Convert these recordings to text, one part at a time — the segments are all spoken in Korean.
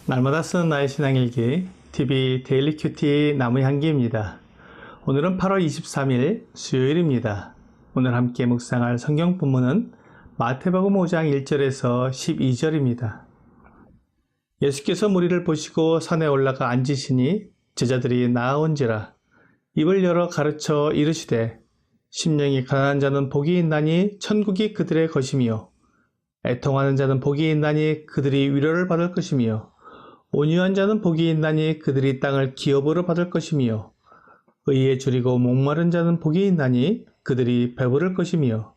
날마다 쓰는 나의 신앙일기 TV 데일리 큐티 나무향기입니다. 오늘은 8월 23일 수요일입니다. 오늘 함께 묵상할 성경 본문은 마태복음 5장 1절에서 12절입니다. 예수께서 무리를 보시고 산에 올라가 앉으시니 제자들이 나아온지라 입을 열어 가르쳐 이르시되 심령이 가난한 자는 복이 있나니 천국이 그들의 것이며 애통하는 자는 복이 있나니 그들이 위로를 받을 것이며 온유한 자는 복이 있나니 그들이 땅을 기업으로 받을 것이며 의에 줄이고 목마른 자는 복이 있나니 그들이 배부를 것이며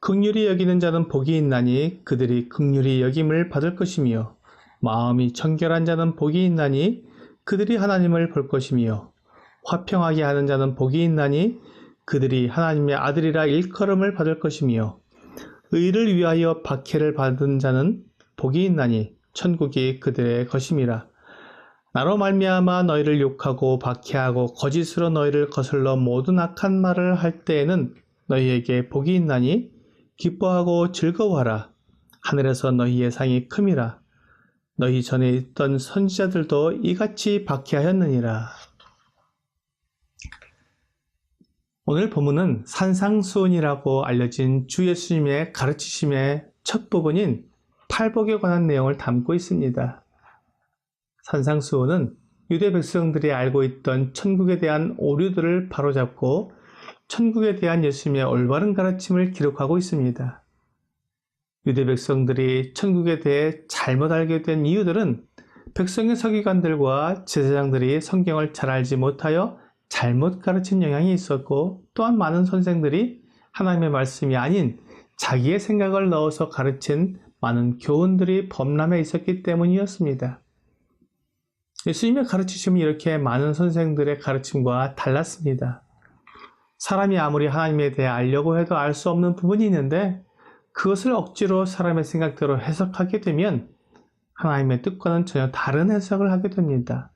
긍휼히 여기는 자는 복이 있나니 그들이 긍휼히 여김을 받을 것이며 마음이 청결한 자는 복이 있나니 그들이 하나님을 볼 것이며 화평하게 하는 자는 복이 있나니 그들이 하나님의 아들이라 일컬음을 받을 것이며 의를 위하여 박해를 받은 자는 복이 있나니 천국이 그들의 것임이라. 나로 말미암아 너희를 욕하고 박해하고 거짓으로 너희를 거슬러 모든 악한 말을 할 때에는 너희에게 복이 있나니 기뻐하고 즐거워하라. 하늘에서 너희의 상이 큼이라. 너희 전에 있던 선지자들도 이같이 박해하였느니라. 오늘 본문은 산상수훈이라고 알려진 주 예수님의 가르치심의 첫 부분인 팔복에 관한 내용을 담고 있습니다. 산상수훈은 유대 백성들이 알고 있던 천국에 대한 오류들을 바로잡고 천국에 대한 예수님의 올바른 가르침을 기록하고 있습니다. 유대 백성들이 천국에 대해 잘못 알게 된 이유들은 백성의 서기관들과 제사장들이 성경을 잘 알지 못하여 잘못 가르친 영향이 있었고, 또한 많은 선생들이 하나님의 말씀이 아닌 자기의 생각을 넣어서 가르친 많은 교훈들이 범람해 있었기 때문이었습니다. 예수님의 가르치심은 이렇게 많은 선생들의 가르침과 달랐습니다. 사람이 아무리 하나님에 대해 알려고 해도 알 수 없는 부분이 있는데 그것을 억지로 사람의 생각대로 해석하게 되면 하나님의 뜻과는 전혀 다른 해석을 하게 됩니다.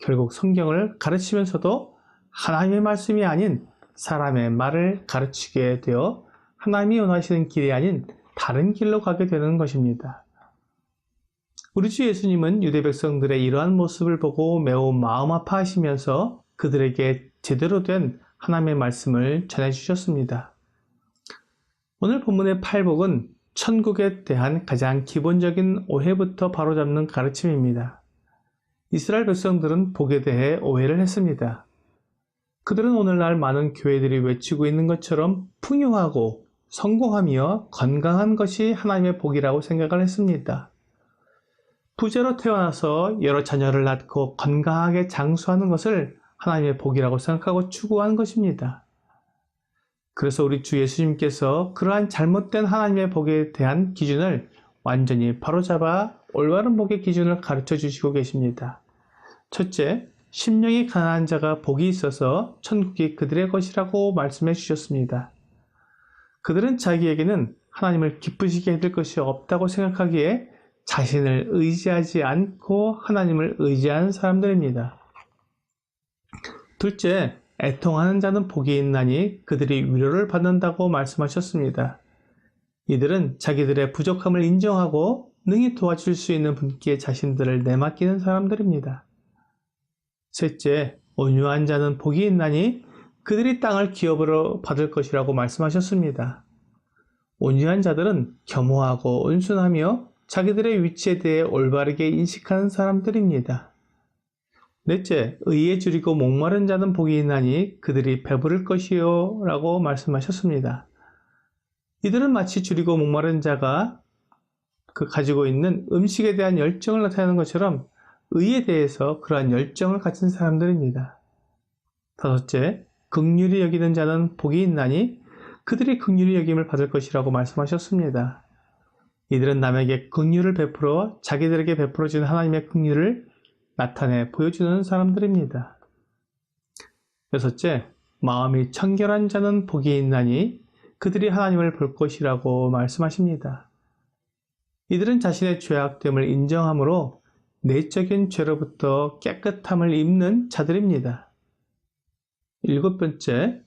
결국 성경을 가르치면서도 하나님의 말씀이 아닌 사람의 말을 가르치게 되어 하나님이 원하시는 길이 아닌 다른 길로 가게 되는 것입니다. 우리 주 예수님은 유대 백성들의 이러한 모습을 보고 매우 마음 아파하시면서 그들에게 제대로 된 하나님의 말씀을 전해주셨습니다. 오늘 본문의 팔복은 천국에 대한 가장 기본적인 오해부터 바로잡는 가르침입니다. 이스라엘 백성들은 복에 대해 오해를 했습니다. 그들은 오늘날 많은 교회들이 외치고 있는 것처럼 풍요하고 성공하며 건강한 것이 하나님의 복이라고 생각을 했습니다. 부자로 태어나서 여러 자녀를 낳고 건강하게 장수하는 것을 하나님의 복이라고 생각하고 추구한 것입니다. 그래서 우리 주 예수님께서 그러한 잘못된 하나님의 복에 대한 기준을 완전히 바로잡아 올바른 복의 기준을 가르쳐 주시고 계십니다. 첫째, 심령이 가난한 자가 복이 있어서 천국이 그들의 것이라고 말씀해 주셨습니다. 그들은 자기에게는 하나님을 기쁘시게 해줄 것이 없다고 생각하기에 자신을 의지하지 않고 하나님을 의지하는 사람들입니다. 둘째, 애통하는 자는 복이 있나니 그들이 위로를 받는다고 말씀하셨습니다. 이들은 자기들의 부족함을 인정하고 능히 도와줄 수 있는 분께 자신들을 내맡기는 사람들입니다. 셋째, 온유한 자는 복이 있나니 그들이 땅을 기업으로 받을 것이라고 말씀하셨습니다. 온유한 자들은 겸허하고 온순하며 자기들의 위치에 대해 올바르게 인식하는 사람들입니다. 넷째, 의에 줄이고 목마른 자는 복이 있나니 그들이 배부를 것이요 라고 말씀하셨습니다. 이들은 마치 줄이고 목마른 자가 가지고 있는 음식에 대한 열정을 나타내는 것처럼 의에 대해서 그러한 열정을 가진 사람들입니다. 다섯째, 긍휼히 여기는 자는 복이 있나니 그들이 긍휼히 여김을 받을 것이라고 말씀하셨습니다. 이들은 남에게 긍휼을 베풀어 자기들에게 베풀어진 하나님의 긍휼을 나타내 보여주는 사람들입니다. 여섯째, 마음이 청결한 자는 복이 있나니 그들이 하나님을 볼 것이라고 말씀하십니다. 이들은 자신의 죄악됨을 인정함으로 내적인 죄로부터 깨끗함을 입는 자들입니다. 일곱 번째,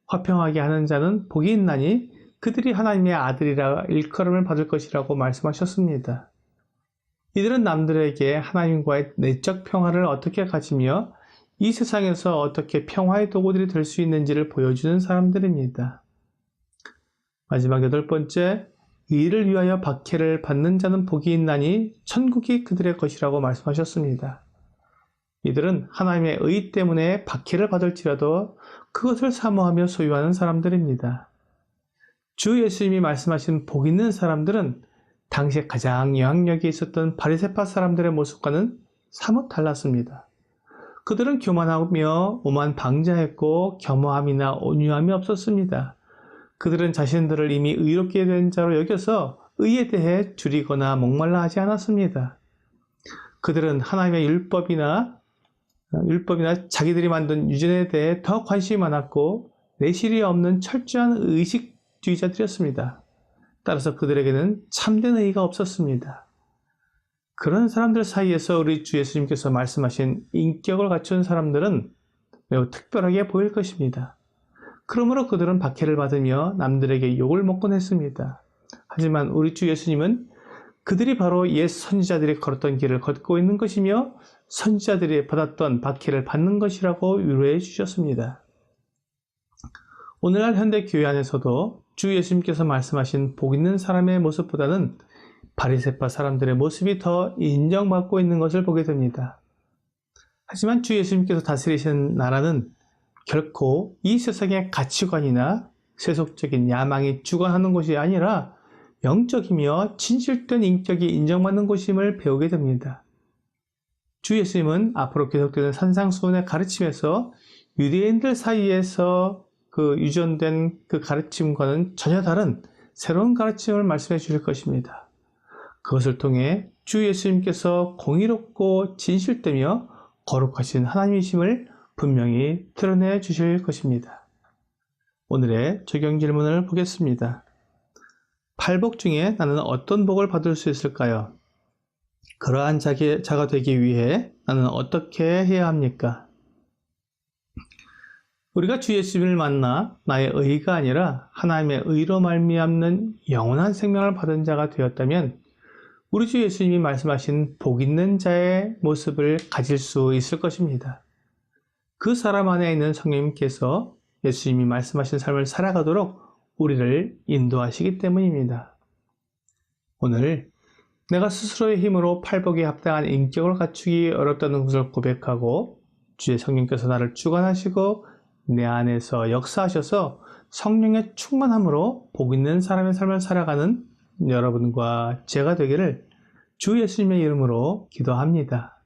화평하게 하는 자는 복이 있나니 그들이 하나님의 아들이라 일컬음을 받을 것이라고 말씀하셨습니다. 이들은 남들에게 하나님과의 내적 평화를 어떻게 가지며 이 세상에서 어떻게 평화의 도구들이 될 수 있는지를 보여주는 사람들입니다. 마지막 8번째, 의를 위하여 박해를 받는 자는 복이 있나니 천국이 그들의 것이라고 말씀하셨습니다. 이들은 하나님의 의 때문에 박해를 받을지라도 그것을 사모하며 소유하는 사람들입니다. 주 예수님이 말씀하신 복 있는 사람들은 당시에 가장 영향력이 있었던 바리새파 사람들의 모습과는 사뭇 달랐습니다. 그들은 교만하며 오만방자했고 겸허함이나 온유함이 없었습니다. 그들은 자신들을 이미 의롭게 된 자로 여겨서 의에 대해 줄이거나 목말라 하지 않았습니다. 그들은 하나님의 율법이나 자기들이 만든 유전에 대해 더 관심이 많았고 내실이 없는 철저한 의식주의자들이었습니다. 따라서 그들에게는 참된 의의가 없었습니다. 그런 사람들 사이에서 우리 주 예수님께서 말씀하신 인격을 갖춘 사람들은 매우 특별하게 보일 것입니다. 그러므로 그들은 박해를 받으며 남들에게 욕을 먹곤 했습니다. 하지만 우리 주 예수님은 그들이 바로 옛 선지자들이 걸었던 길을 걷고 있는 것이며 선지자들이 받았던 박해를 받는 것이라고 위로해 주셨습니다. 오늘날 현대 교회 안에서도 주 예수님께서 말씀하신 복 있는 사람의 모습보다는 바리새파 사람들의 모습이 더 인정받고 있는 것을 보게 됩니다. 하지만 주 예수님께서 다스리시는 나라는 결코 이 세상의 가치관이나 세속적인 야망이 주관하는 것이 아니라 영적이며 진실된 인격이 인정받는 곳임을 배우게 됩니다. 주 예수님은 앞으로 계속되는 산상수훈의 가르침에서 유대인들 사이에서 유전된 그 가르침과는 전혀 다른 새로운 가르침을 말씀해 주실 것입니다. 그것을 통해 주 예수님께서 공의롭고 진실되며 거룩하신 하나님이심을 분명히 드러내 주실 것입니다. 오늘의 적용 질문을 보겠습니다. 8복 중에 나는 어떤 복을 받을 수 있을까요? 그러한 자가 되기 위해 나는 어떻게 해야 합니까? 우리가 주 예수님을 만나 나의 의가 아니라 하나님의 의로 말미암는 영원한 생명을 받은 자가 되었다면 우리 주 예수님이 말씀하신 복 있는 자의 모습을 가질 수 있을 것입니다. 그 사람 안에 있는 성령님께서 예수님이 말씀하신 삶을 살아가도록 우리를 인도하시기 때문입니다. 오늘 내가 스스로의 힘으로 팔복에 합당한 인격을 갖추기 어렵다는 것을 고백하고 주의 성령께서 나를 주관하시고 내 안에서 역사하셔서 성령의 충만함으로 복 있는 사람의 삶을 살아가는 여러분과 제가 되기를 주 예수님의 이름으로 기도합니다.